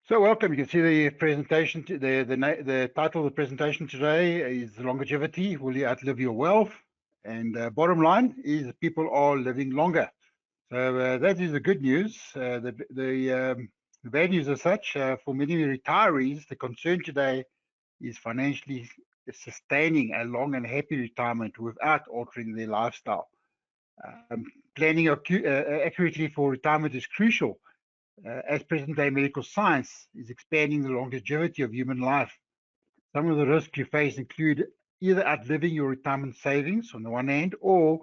So welcome. You can see the presentation. The title of the presentation today is longevity. Will you outlive your wealth? And bottom line is people are living longer. So that is the good news. The bad news as such, for many retirees, the concern today is financially sustaining a long and happy retirement without altering their lifestyle. Planning accurately for retirement is crucial, as present-day medical science is expanding the longevity of human life. Some of the risks you face include either outliving your retirement savings on the one hand, or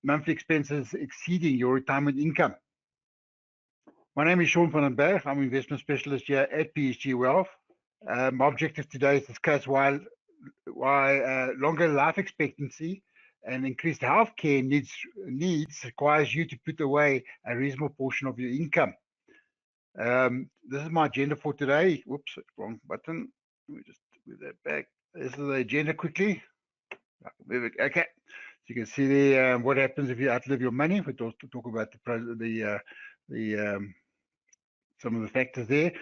monthly expenses exceeding your retirement income. My name is Shaun from Berg. I'm an investment specialist here at PSG Wealth. My objective today is to discuss why longer life expectancy and increased healthcare needs requires you to put away a reasonable portion of your income. This is my agenda for today. Whoops, wrong button. Let me just move that back. This is the agenda quickly. Move it. Okay. So you can see there what happens if you outlive your money. We talk about some of the factors there.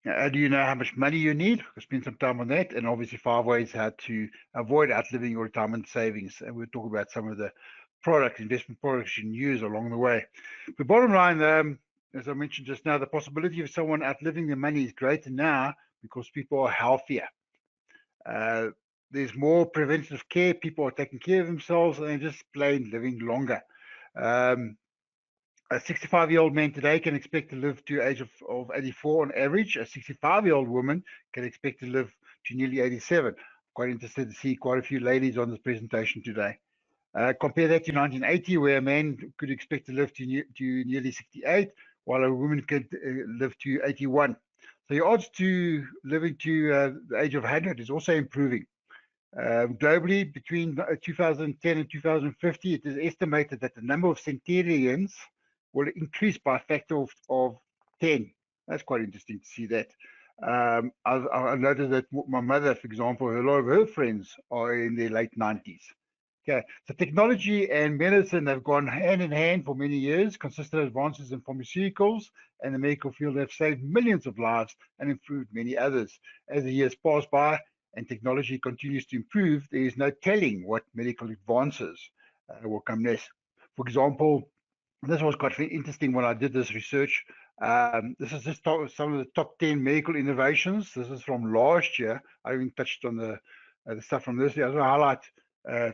How do you know how much money you need? We'll spend some time on that, and obviously 5 ways how to avoid outliving your retirement savings. And we'll talk about some of the investment products you can use along the way. The bottom line, as I mentioned just now, the possibility of someone outliving their money is greater now because people are healthier. There's more preventative care. People are taking care of themselves, and they're just plain living longer. A 65-year-old man today can expect to live to the age of 84 on average. A 65-year-old woman can expect to live to nearly 87. Quite interested to see quite a few ladies on this presentation today. Compare that to 1980, where a man could expect to live to nearly 68, while a woman could live to 81. So your odds to living to the age of 100 is also improving. Globally, between 2010 and 2050, it is estimated that the number of centenarians will increase by a factor of 10. That's quite interesting to see that. I've noticed that my mother, for example, a lot of her friends are in their late 90s. Okay, so technology and medicine have gone hand in hand for many years. Consistent advances in pharmaceuticals and the medical field have saved millions of lives and improved many others. As the years pass by and technology continues to improve, there is no telling what medical advances will come next. For example, this was quite interesting when I did this research. This is just some of the top 10 medical innovations. This is from last year. I even touched on the stuff from this year. I was going to highlight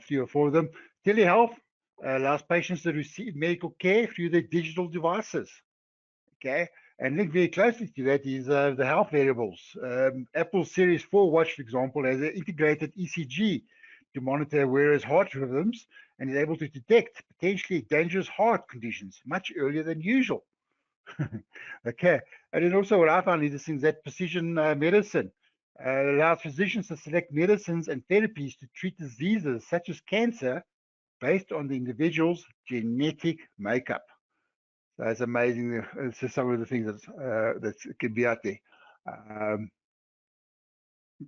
3 or 4 of them. Telehealth allows patients to receive medical care through their digital devices. Okay, and linked very closely to that is the health variables. Apple Series 4 watch, for example, has an integrated ECG to monitor wearers' heart rhythms and is able to detect potentially dangerous heart conditions much earlier than usual. Okay, and then also what I found interesting is that precision medicine allows physicians to select medicines and therapies to treat diseases such as cancer based on the individual's genetic makeup. So it's amazing. It's just some of the things that can be out there.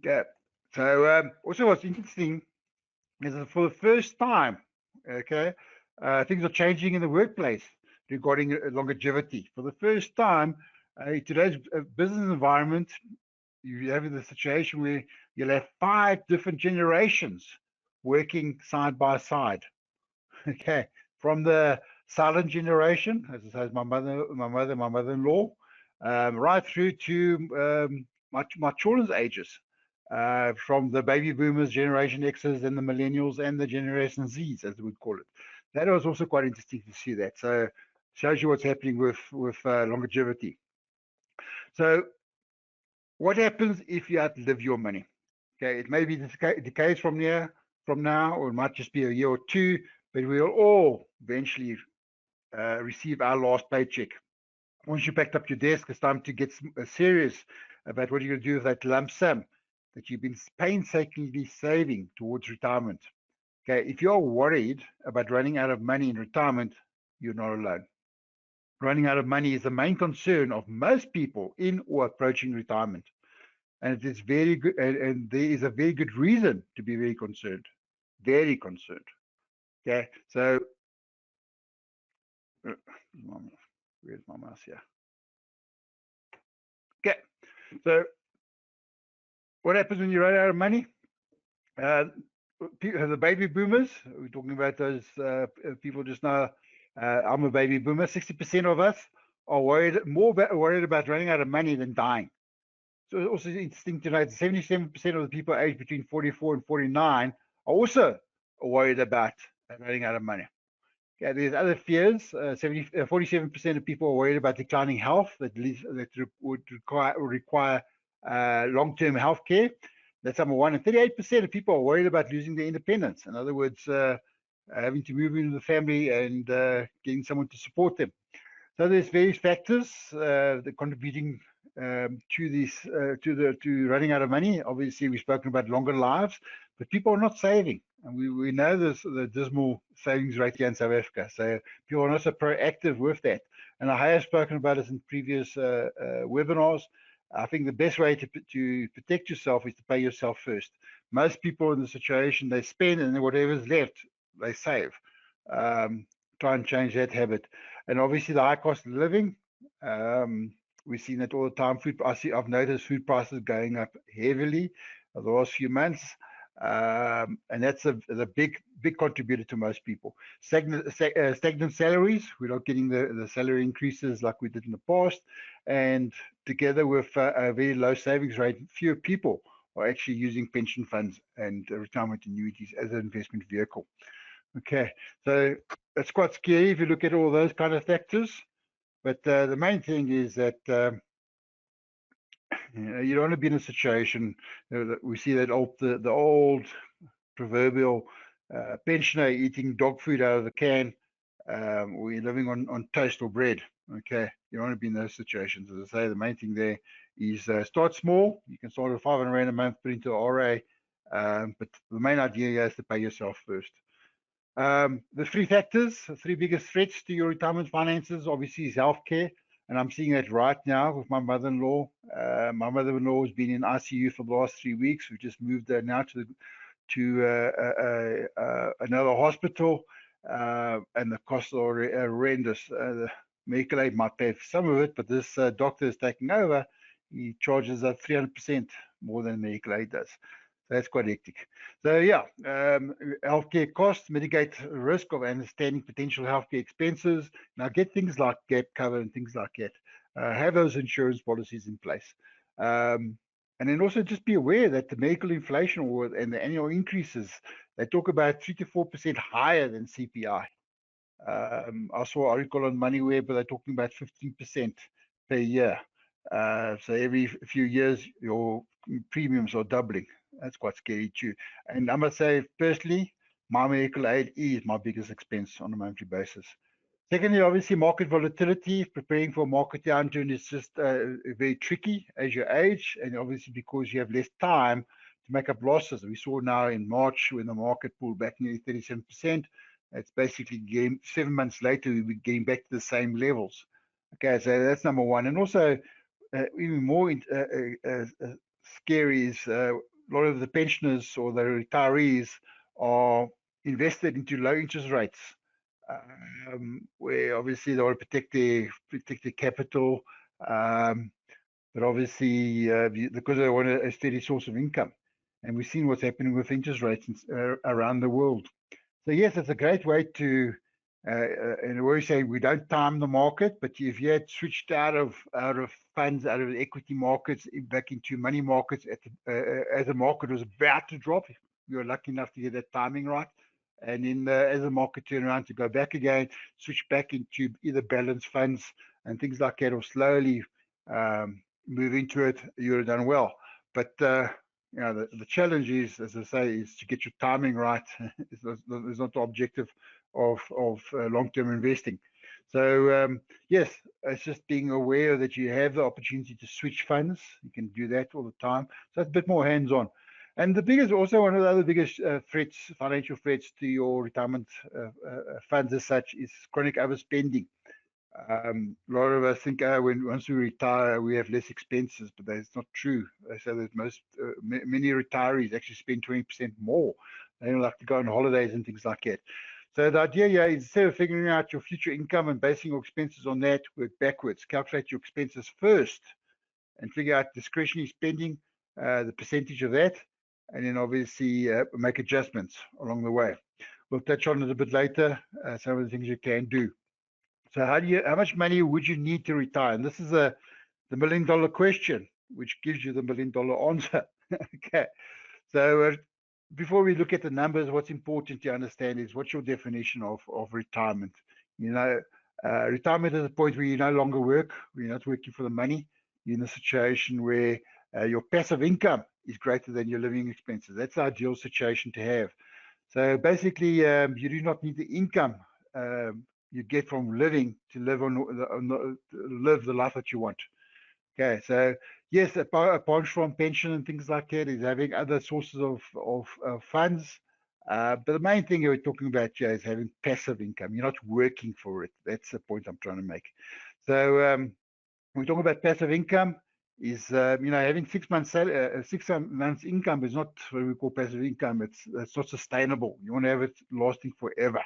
Yeah. So also what's interesting is that for the first time, okay, things are changing in the workplace regarding longevity. For the first time, in today's business environment, you have the situation where you'll have 5 different generations working side by side. Okay, from the silent generation, as I say, my mother-in-law, right through to my children's ages, from the baby boomers, Generation X's, and the millennials, and the Generation Z's, as we would call it. That was also quite interesting to see that. So shows you what's happening with longevity. So what happens if you outlive your money? Okay, it may be decades from now, or it might just be a year or 2, but we'll all eventually receive our last paycheck. Once you packed up your desk, it's time to get serious about what you're going to do with that lump sum that you've been painstakingly saving towards retirement. Okay, if you're worried about running out of money in retirement, you're not alone. Running out of money is the main concern of most people in or approaching retirement. And it is very good, and there is a very good reason to be very concerned. Very concerned. Okay, so where's my mouse here? So what happens when you run out of money? The baby boomers, we're talking about those people just now. I'm a baby boomer. 60% of us are worried about running out of money than dying. So it's also interesting to note that 77% of the people aged between 44 and 49 are also worried about running out of money. Yeah, there's other fears. 47% of people are worried about declining health would require long-term health care. That's number one. And 38% of people are worried about losing their independence. In other words, having to move into the family and getting someone to support them. So there's various factors that contributing to running out of money. Obviously, we've spoken about longer lives, but people are not saving, and we know this the dismal savings rate here in South Africa. So people are not so proactive with that. And I have spoken about this in previous webinars. I think the best way to protect yourself is to pay yourself first. Most people in the situation, they spend, and then whatever's left, they save. Try and change that habit. And obviously the high cost of living. We've seen it all the time. I've noticed food prices going up heavily the last few months, and that's the big contributor to most people. Stagnant salaries. We're not getting the salary increases like we did in the past, and together with a very low savings rate, fewer people are actually using pension funds and retirement annuities as an investment vehicle. Okay, so it's quite scary if you look at all those kind of factors. But the main thing is that you don't want to be in a situation that we see that the old proverbial pensioner eating dog food out of the can, or you're living on toast or bread. Okay, you don't want to be in those situations. As I say, the main thing there is start small. You can start with 500 Rand a month, put into RA, but the main idea is to pay yourself first. The three biggest threats to your retirement finances, obviously, is healthcare. And I'm seeing that right now with my mother-in-law. My mother-in-law has been in ICU for the last 3 weeks. We've just moved her now to another hospital, and the costs are horrendous. The medical aid might pay for some of it, but this doctor is taking over. He charges us 300% more than medical aid does. That's quite hectic. So yeah, healthcare costs, mitigate risk of understanding potential healthcare expenses. Now get things like gap cover and things like that. Have those insurance policies in place. And then also just be aware that the medical inflation and the annual increases, they talk about 3 to 4% higher than CPI. I saw an article on MoneyWeb, but they're talking about 15% per year. So every few years, your premiums are doubling. That's quite scary too. And I must say, personally, my medical aid is my biggest expense on a monthly basis. Secondly, obviously, market volatility. Preparing for a market downturn is just very tricky as you age, and obviously because you have less time to make up losses. We saw now in March when the market pulled back nearly 37%. It's basically 7 months later, we're getting back to the same levels. Okay, so that's number one. And also, even more scary is a lot of the pensioners or the retirees are invested into low interest rates, where obviously they want to protect their capital, but obviously because they want a steady source of income. And we've seen what's happening with interest rates around the world. So yes, it's a great way to, and we say we don't time the market, but if you had switched out of funds, out of the equity markets, back into money markets as the market was about to drop, you were lucky enough to get that timing right. And then as the market turned around to go back again, switch back into either balanced funds and things like that, or slowly move into it, you would have done well. But you know, the challenge is, as I say, is to get your timing right. It's not the objective of long-term investing. So yes, it's just being aware that you have the opportunity to switch funds. You can do that all the time. So it's a bit more hands-on. And the biggest, also one of the other biggest threats, financial threats to your retirement funds as such, is chronic overspending. A lot of us think, once we retire, we have less expenses, but that's not true. They say that many retirees actually spend 20% more. They don't like to go on holidays and things like that. So the idea here is, instead of figuring out your future income and basing your expenses on that, work backwards. Calculate your expenses first, and figure out discretionary spending, the percentage of that, and then obviously make adjustments along the way. We'll touch on it a bit later, some of the things you can do. So how much money would you need to retire? And this is the $1 million question, which gives you the $1 million answer. Okay. So before we look at the numbers, what's important to understand is what's your definition of retirement. Retirement is a point where you no longer work, where you're not working for the money. You're in a situation where your passive income is greater than your living expenses. That's the ideal situation to have. So basically, you do not need the income you get from living to live the life that you want. Okay, so yes, apart from pension and things like that, is having other sources of funds. But the main thing we're talking about here is having passive income. You're not working for it. That's the point I'm trying to make. So when we talk about passive income, is having 6 months 6 months income is not what we call passive income. It's not sustainable. You want to have it lasting forever.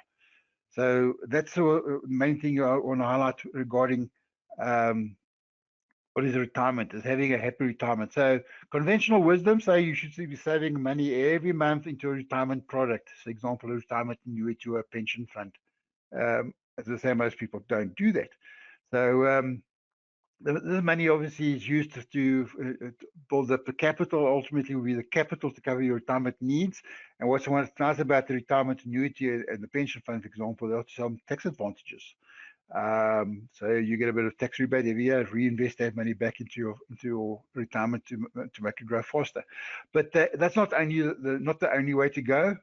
So that's the main thing I want to highlight regarding what is retirement, is having a happy retirement. So conventional wisdom say you should be saving money every month into a retirement product. For example, a retirement annuity or a pension fund. As I say, most people don't do that. So this money obviously is used to build up the capital. Ultimately, will be the capital to cover your retirement needs. And what's nice about the retirement annuity and the pension fund, for example, there are some tax advantages. So you get a bit of tax rebate every year, reinvest that money back into your retirement to make it grow faster. But that's not the only way to go.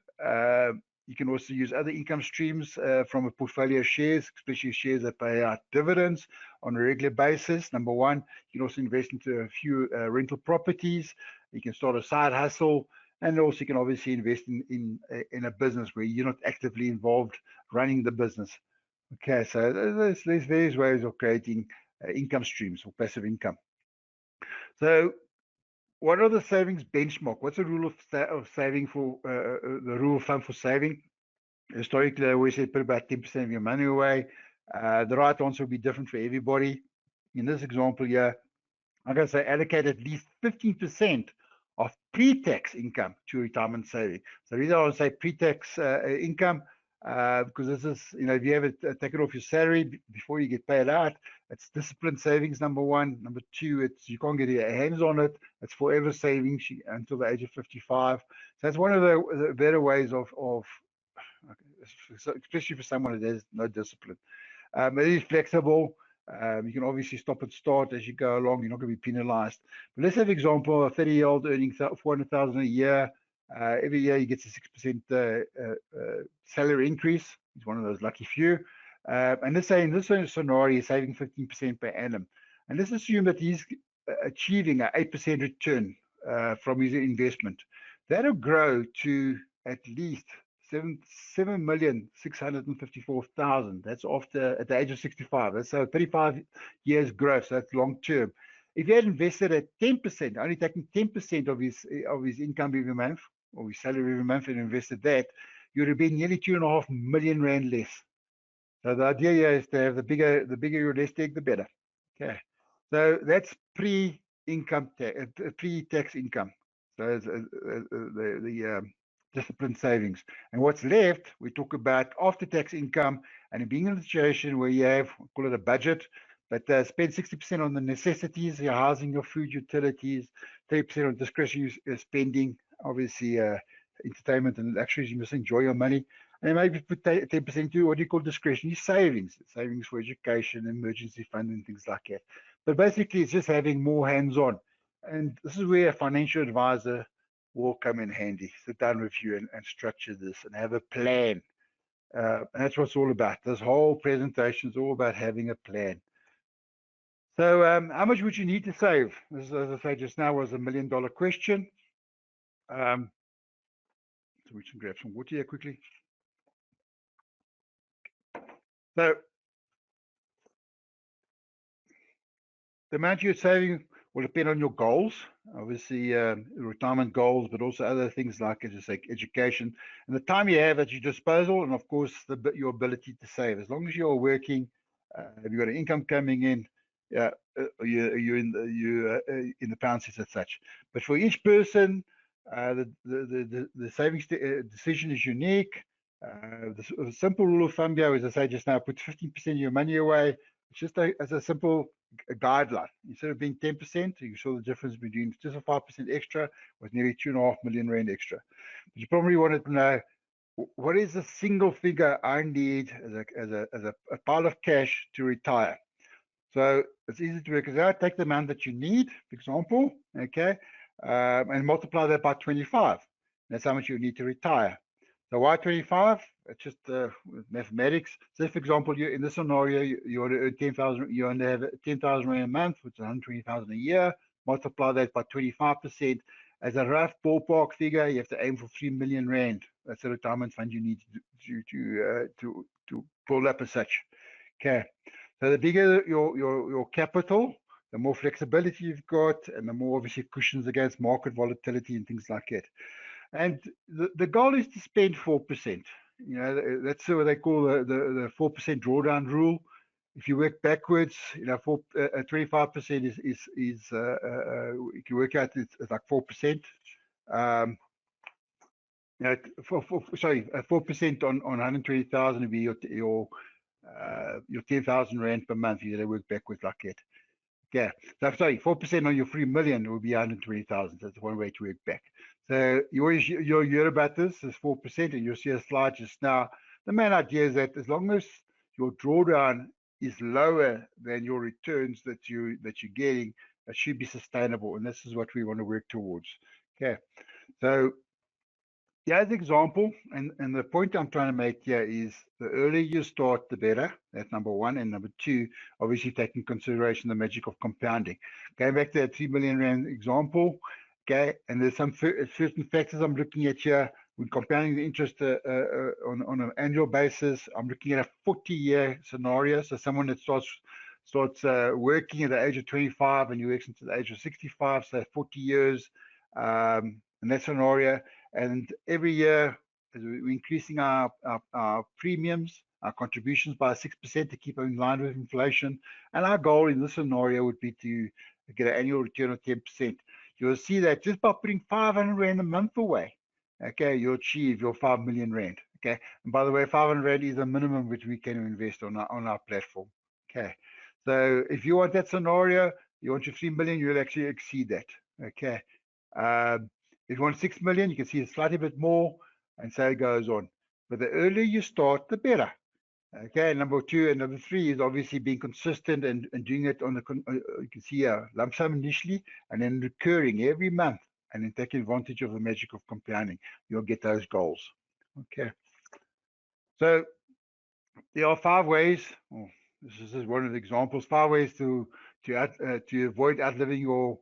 You can also use other income streams from a portfolio of shares, especially shares that pay out dividends on a regular basis. Number one, you can also invest into a few rental properties. You can start a side hustle, and also you can obviously invest in a business where you're not actively involved running the business. Okay, so there's various ways of creating income streams or passive income. So what are the savings benchmark? What's the rule of saving for the rule of thumb for saving? Historically, I always say put about 10% of your money away. The right answer will be different for everybody. In this example here, I'm going to say allocate at least 15% of pre-tax income to retirement saving. So the reason I want to say pre-tax income, because this is, if you have it taken off your salary before you get paid out, it's disciplined savings, number one. Number two, it's you can't get your hands on it. It's forever savings until the age of 55. So that's one of the better ways of especially for someone that has no discipline. It is flexible. You can obviously stop and start as you go along. You're not going to be penalized. But let's have an example: a 30-year-old earning 400,000 a year. Every year he gets a 6% salary increase. He's one of those lucky few. And let's say in this scenario, he's saving 15% per annum. And let's assume that he's achieving an 8% return from his investment. That'll grow to at least 7,654,000. That's at the age of 65. That's 35 years growth. So that's long term. If he had invested at 10%, only taking 10% of his income every month or his salary every month and invested that, you would have been nearly 2.5 million rand less. So the idea here is to have the bigger your nest egg, the better. Okay. So that's pre-tax income. So the disciplined savings. And what's left, we talk about after-tax income, and being in a situation where you have, call it a budget, but spend 60% on the necessities, your housing, your food, utilities, 30% on discretionary spending, obviously entertainment and luxuries. You must enjoy your money. And maybe put 10% to what you call discretionary savings for education, emergency fund, and things like that. But basically, it's just having more hands-on. And this is where a financial advisor will come in handy. Sit down with you and structure this and have a plan. And that's what it's all about. This whole presentation is all about having a plan. So how much would you need to save? This, as I say just now, was $1 million question. So we can grab some water here quickly. So the amount you're saving will depend on your goals, obviously retirement goals, but also other things like, as I say, education, and the time you have at your disposal, and of course your ability to save. As long as you're working, if you've got an income coming in, Yeah, you're in the pounces as such. But for each person, the savings decision is unique. The simple rule of thumb here, as I say just now, put 15% of your money away. It's just as a simple guideline. Instead of being 10%, you saw the difference between just a 5% extra was nearly 2.5 million rand extra. But you probably wanted to know, what is the single figure I need as a pile of cash to retire? So it's easy to work it out. Take the amount that you need, for example, okay, and multiply that by 25. That's how much you need to retire. So why 25? It's just mathematics. So, for example, you in this scenario, you want to earn 10,000. You want to have 10,000 rand a month, which is 120,000 a year. Multiply that by 25%. As a rough ballpark figure, you have to aim for 3 million rand. That's the retirement fund you need to pull up as such. Okay. So the bigger your capital, the more flexibility you've got, and the more obviously cushions against market volatility and things like that. And the goal is to spend 4%. You know, that's what they call the 4% drawdown rule. If you work backwards, you know, 25% is you can work out it's like 4%. You know, sorry, 4% on 120,000 would be your 10,000 rand per month. You got to work backwards like that. Yeah. So sorry, 4% on your 3 million will be 120,000. That's one way to work back. So you'll hear about this as 4%, and you'll see a slide just now. The main idea is that as long as your drawdown is lower than your returns that you're getting, it should be sustainable, and this is what we want to work towards. Okay. So here's an example, and the point I'm trying to make here is the earlier you start, the better. That's number one. And number two, obviously take in consideration the magic of compounding. Going back to that 3 million rand example, okay, and there's some certain factors I'm looking at here. When compounding the interest on an annual basis, I'm looking at a 40-year scenario. So someone that starts working at the age of 25 and you works into the age of 65, so 40 years in that scenario. And every year, as we're increasing our premiums, our contributions by 6% to keep in line with inflation. And our goal in this scenario would be to get an annual return of 10%. You'll see that just by putting 500 rand a month away, okay, you'll achieve your 5 million rand. Okay. And by the way, 500 rand is the minimum which we can invest on our platform. Okay. So if you want that scenario, you want your 3 million, you'll actually exceed that. Okay. If you want 6 million, you can see it's slightly bit more, and so it goes on. But the earlier you start, the better. Okay, number two and number three is obviously being consistent and doing it on you can see a lump sum initially, and then recurring every month, and then taking advantage of the magic of compounding. You'll get those goals. Okay. So there are 5 ways. Oh, this is one of the examples. 5 ways to avoid outliving your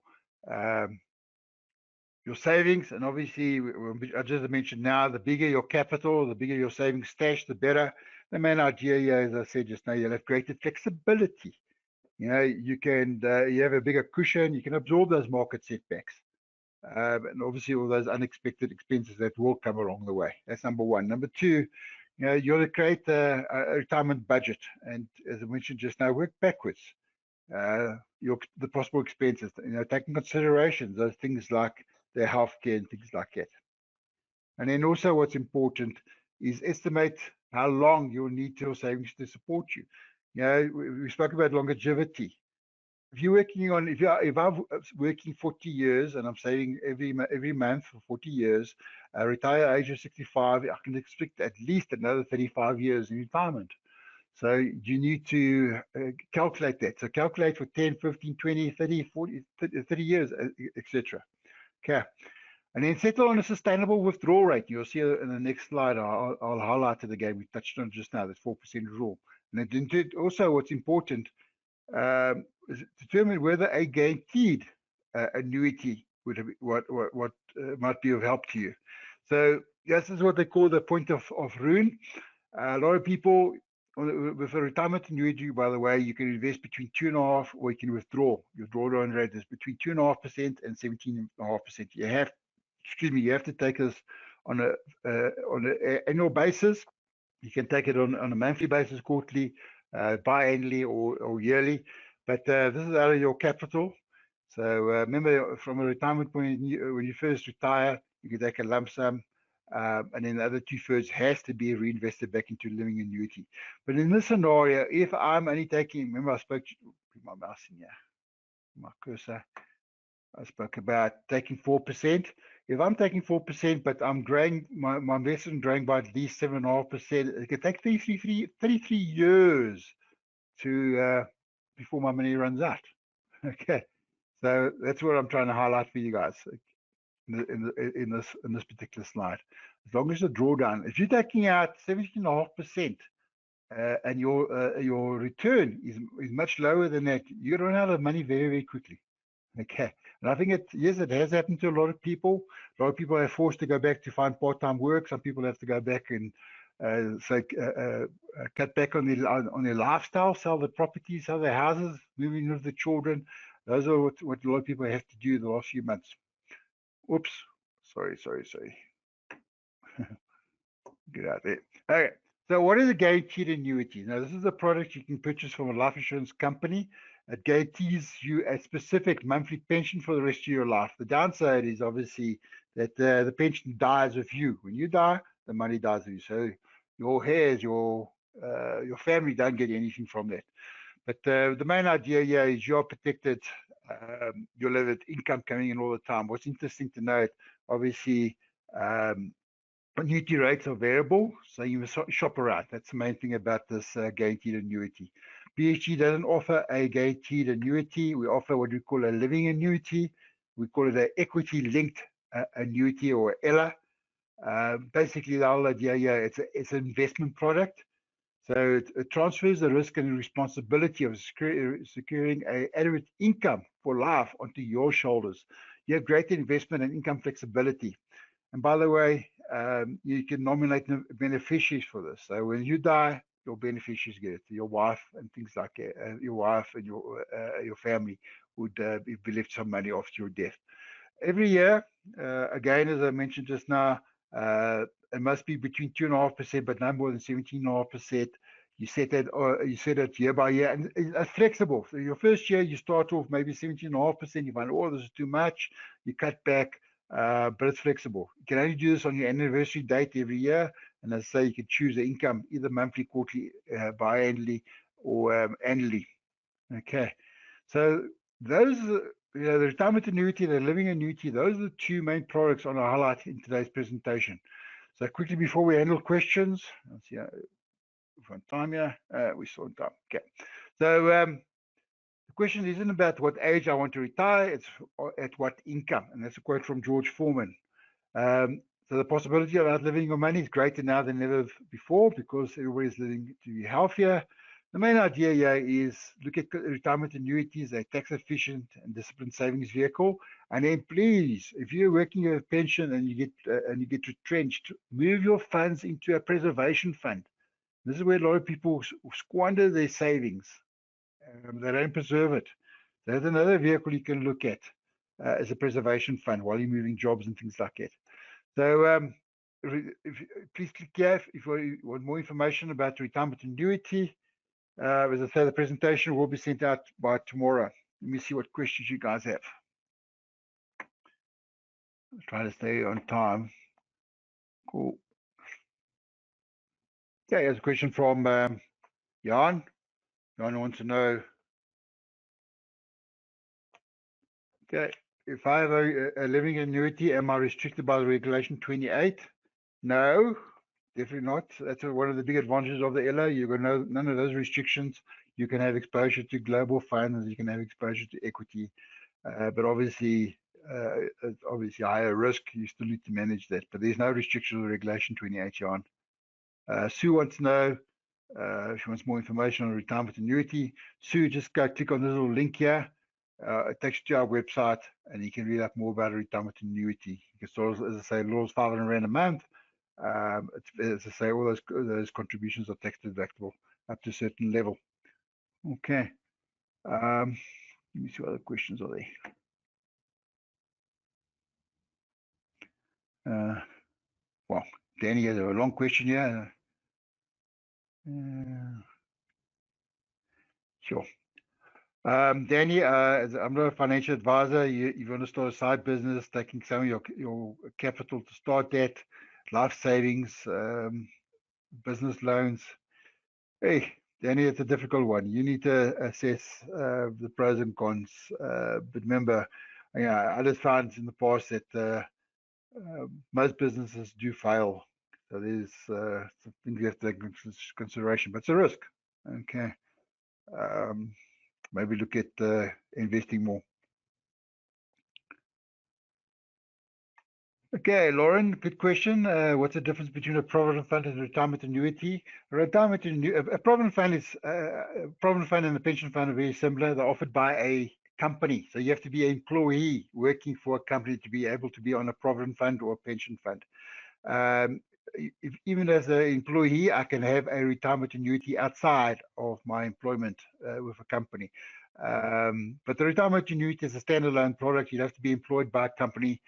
savings. And obviously, I just mentioned now, the bigger your capital, the bigger your savings stash, the better. The main idea here, as I said just now, you'll have greater flexibility. You know, you have a bigger cushion, you can absorb those market setbacks. And obviously all those unexpected expenses that will come along the way. That's number one. Number two, you know, you ought to create a retirement budget. And as I mentioned just now, work backwards. The possible expenses, you know, taking consideration those things like their healthcare and things like that. And then also what's important is estimate how long you'll need your savings to support you. You know, we spoke about longevity. If I'm working 40 years and I'm saving every month for 40 years, retire at age of 65, I can expect at least another 35 years in retirement. So you need to calculate that. So calculate for 10, 15, 20, 30, 40, 30 years, etc. Okay. And then settle on a sustainable withdrawal rate. You'll see in the next slide, I'll highlight it again. We touched on it just now, that 4% rule. And then also what's important, is determine whether a guaranteed annuity what might be of help to you. So this is what they call the point of ruin. A lot of people with a retirement annuity, by the way, you can invest between 2.5%, or you can withdraw. Your drawdown rate is between 2.5% and 17.5%. You have to take this on an annual basis. You can take it on a monthly basis, quarterly, biannually, or yearly. But this is out of your capital. So remember, from a retirement point of view, when you first retire, you can take a lump sum, and then the other 2/3 has to be reinvested back into living annuity. But in this scenario, if I'm only taking, remember I spoke to my mouse in here, my cursor. I spoke about taking 4%. If I'm taking 4%, but I'm growing my investment growing by at least 7.5%, it can take 33 years to before my money runs out. Okay, so that's what I'm trying to highlight for you guys in this particular slide. As long as the drawdown, if you're taking out 17.5%, and your return is much lower than that, you run out of money very, very quickly. Okay. And I think yes, it has happened to a lot of people. A lot of people are forced to go back to find part-time work. Some people have to go back and cut back on their lifestyle, sell the properties, sell their houses, moving with the children. Those are what a lot of people have to do the last few months. Oops. Sorry. Get out there. Okay. So what is a guaranteed annuity? Now, this is a product you can purchase from a life insurance company. It guarantees you a specific monthly pension for the rest of your life. The downside is obviously that the pension dies with you. When you die, the money dies with you. So your heirs, your family don't get anything from that. But the main idea here is you're protected. You'll have that income coming in all the time. What's interesting to note, obviously, annuity rates are variable, so you must shop around. That's the main thing about this guaranteed annuity. PSG doesn't offer a guaranteed annuity. We offer what we call a living annuity. We call it an equity-linked annuity, or ELA. Basically, the whole idea here, it's an investment product. So it transfers the risk and responsibility of securing an adequate income for life onto your shoulders. You have greater investment and income flexibility. And by the way, you can nominate beneficiaries for this. So when you die, your beneficiaries get it. Your wife and things like that. Your wife and your family would be left some money after your death. Every year, again, as I mentioned just now, it must be between 2.5%, but no more than 17.5%. You set it year by year, and it's flexible. So your first year, you start off maybe 17.5%. You find, oh, this is too much. You cut back, but it's flexible. You can only do this on your anniversary date every year. And as I say, you can choose the income either monthly, quarterly, biannually, or annually. Okay. So those, the retirement annuity, the living annuity, those are the two main products on our highlight in today's presentation. So quickly before we handle questions, let's see on time here. We're still on time. Okay. So the question isn't about what age I want to retire, it's at what income. And that's a quote from George Foreman. So the possibility of outliving your money is greater now than ever before because everybody's living to be healthier. The main idea here is look at retirement annuities, a tax efficient and disciplined savings vehicle. And then please, if you're working a pension and you get retrenched, move your funds into a preservation fund. This is where a lot of people squander their savings. They don't preserve it. There's another vehicle you can look at as a preservation fund while you're moving jobs and things like that. So please click here if you want more information about the retirement annuity. As I say, the presentation will be sent out by tomorrow. Let me see what questions you guys have. I'll try to stay on time. Cool. Okay, here's a question from Jan. Jan wants to know, okay, if I have a living annuity, am I restricted by the regulation 28? No, definitely not. That's one of the big advantages of the ELA. You've got none of those restrictions. You can have exposure to global funds. You can have exposure to equity. But obviously, it's obviously higher risk. You still need to manage that. But there's no restriction on regulation 28, Shaun. Sue wants to know, she wants more information on retirement annuity. Sue, just go click on this little link here. It takes you to our website, and you can read up more about a retirement annuity. You can start, as I say, as little as 500 Rand a month. As I say, all those contributions are tax deductible up to a certain level. Okay. Let me see what other questions are there. Well, Danny has a long question here. Sure. Danny, I'm not a financial advisor. You want to start a side business, taking some of your capital to start that, life savings, business loans. Hey, Danny, it's a difficult one. You need to assess the pros and cons. But remember, I just found in the past that most businesses do fail. So there's some things you have to take into consideration, but it's a risk. Okay. Maybe look at investing more. Okay, Lauren, good question. What's the difference between a provident fund and a retirement annuity? A provident fund and a pension fund are very similar. They're offered by a company, so you have to be an employee working for a company to be able to be on a provident fund or a pension fund. Even as an employee, I can have a retirement annuity outside of my employment with a company. But the retirement annuity is a standalone product. You'd have to be employed by a company.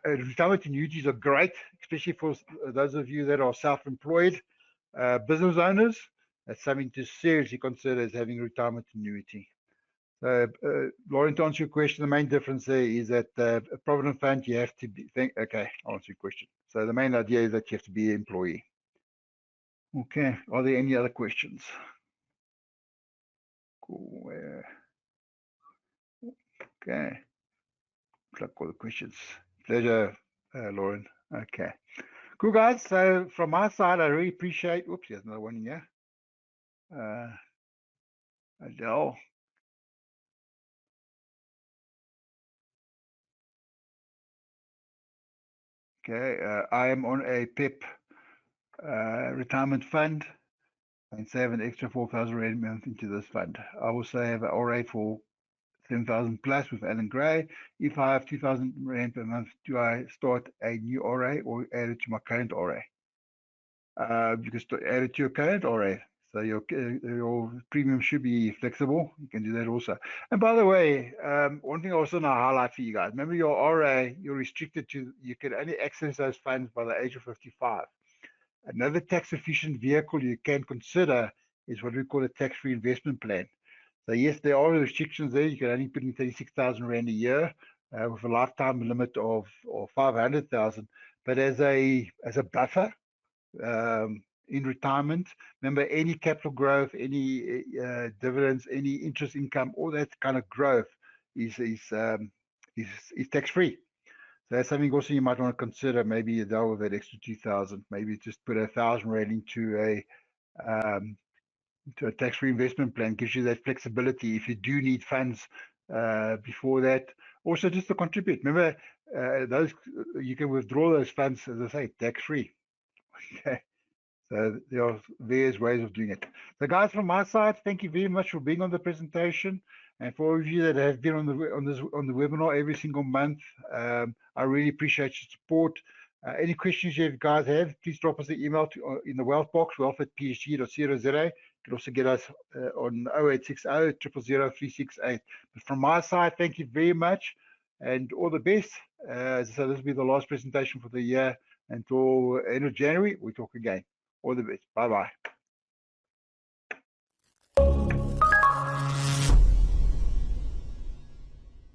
Retirement annuities are great, especially for those of you that are self-employed business owners. That's something to seriously consider as having a retirement annuity. Lauren, to answer your question, the main difference there is that a provident fund, you have to be, okay, I'll answer your question. So the main idea is that you have to be an employee. Okay, are there any other questions? Cool. Okay. Click all the questions. Pleasure, Lauren. Okay. Cool, guys. So from my side, I really appreciate, oops, there's another one in here. Adele. Okay, I am on a PEP retirement fund and save an extra 4,000 Rand a month into this fund. I also have an RA for 7,000 plus with Alan Gray. If I have 2,000 Rand per month, do I start a new RA or add it to my current RA? You can add it to your current RA. So your premium should be flexible. You can do that also. And by the way, one thing I also want to highlight for you guys, remember your RA, you're restricted to, you can only access those funds by the age of 55. Another tax efficient vehicle you can consider is what we call a tax-free investment plan. So yes, there are restrictions there. You can only put in 36,000 Rand a year with a lifetime limit of 500,000. But as a buffer, in retirement, remember any capital growth, any dividends, any interest income, all that kind of growth is tax-free. So that's something also you might want to consider. Maybe you deal with that extra 2,000. Maybe just put 1,000 Rand into a tax-free investment plan. Gives you that flexibility if you do need funds before that. Also, just to contribute. Remember, those you can withdraw those funds, as I say, tax-free. Okay. So there are various ways of doing it. So guys, from my side, thank you very much for being on the presentation. And for all of you that have been on the webinar every single month, I really appreciate your support. Any questions you guys have, please drop us an email in the wealth box, wealth@psg.co.za. You can also get us on 0860 000 368. But from my side, thank you very much and all the best. So this will be the last presentation for the year. Until end of January, we talk again. All the best. Bye-bye.